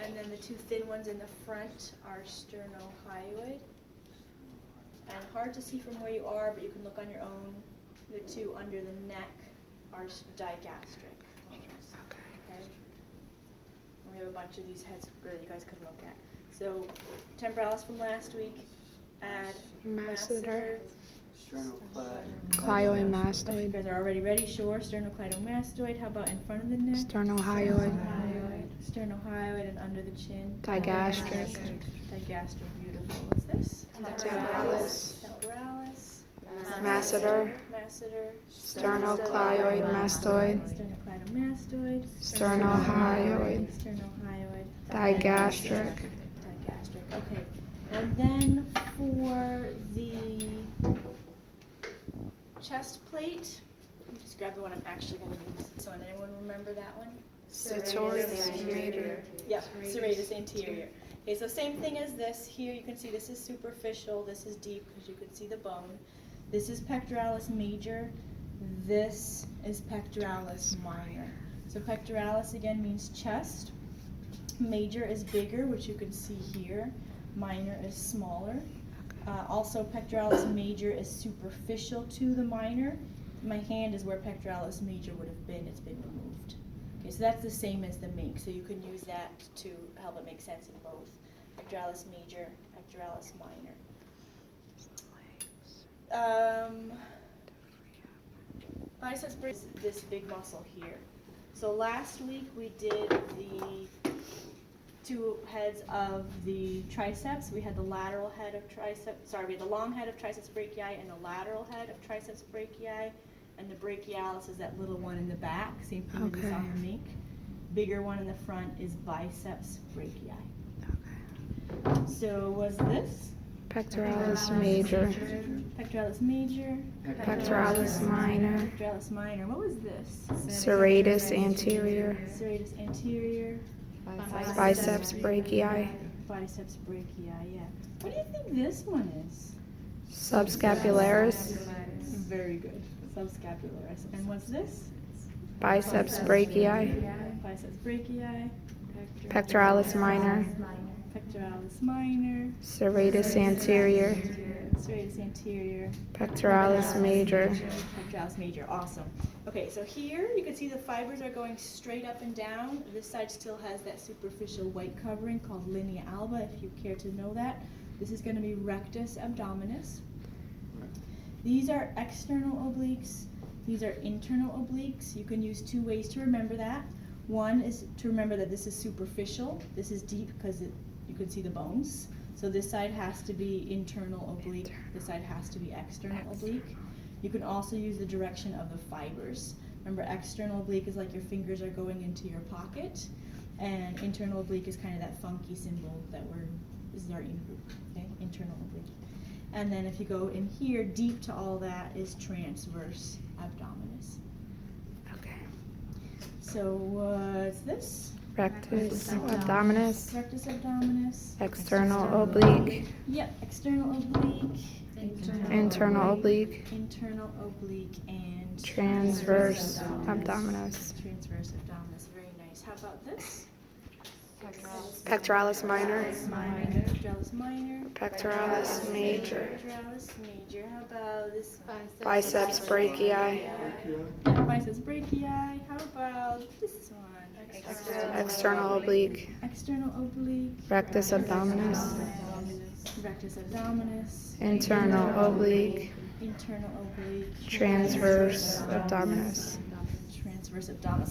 And then the two thin ones in the front are sternohyoid. And hard to see from where you are, but you can look on your own. The two under the neck are digastric. Okay. And we have a bunch of these heads that you guys can look at. So temporalis from last week, add masseter. Sternocleidomastoid. You guys are already ready? Sure. Sternocleidomastoid. How about in front of the neck? Sternohyoid. Sternohyoid and under the chin. Digastric. Digastric. Beautiful. What's this? Temporalis. Temporalis. Masseter. Masseter. Sternocleidomastoid. Sternocleidomastoid. Sternohyoid. Sternohyoid. Digastric. Digastric. Okay. And then for the chest plate, let me just grab the one I'm actually going to use. So, anyone remember that one? Serratus major. Yep, serratus anterior. Okay, so same thing as this. Here you can see this is superficial, this is deep because you can see the bone. This is pectoralis major. This is pectoralis minor. So pectoralis again means chest. Major is bigger, which you can see here. Minor is smaller. Also, pectoralis major is superficial to the minor. My hand is where pectoralis major would have been. It's been removed. Okay, so that's the same as the make. So you can use that to help it make sense in both. Pectoralis major, pectoralis minor. Biceps is this big muscle here. So last week we did the two heads of the triceps. We had the lateral head of triceps, we had the long head of triceps brachii and the lateral head of triceps brachii. And the brachialis is that little one in the back, same thing as on the make. Bigger one in the front is biceps brachii. Okay. So was this? Pectoralis major. Pectoralis major. Pectoralis minor. Pectoralis minor. What was this? Serratus anterior. Serratus anterior. Biceps brachii. Biceps brachii, yeah. What do you think this one is? Subscapularis. Very good. Subscapularis. And what's this? Biceps brachii. Biceps brachii. Pectoralis minor. Pectoralis minor. Serratus anterior. Serratus anterior. Pectoralis major. Pectoralis major. Awesome. Okay, so here you can see the fibers are going straight up and down. This side still has that superficial white covering called linea alba, if you care to know that. This is going to be rectus abdominis. These are external obliques. These are internal obliques. You can use two ways to remember that. One is to remember that this is superficial. This is deep because you can see the bones. So this side has to be internal oblique. This side has to be external oblique. You can also use the direction of the fibers. Remember, external oblique is like your fingers are going into your pocket, and internal oblique is kind of that funky symbol that this is our in group, okay? Internal oblique. And then if you go in here, deep to all that is transverse abdominis. Okay. So what's this? Rectus abdominis. Rectus abdominis. External oblique. Yep, external oblique. Internal oblique. Internal oblique and Transverse abdominis. Transverse abdominis. Very nice. How about this? Pectoralis minor. Pectoralis minor. Pectoralis major. Pectoralis major. How about this? Biceps brachii. Biceps brachii. How about this one? External oblique. External oblique. Rectus abdominis. Rectus abdominis. Internal oblique. Internal oblique. Transverse abdominis. Transverse abdominis.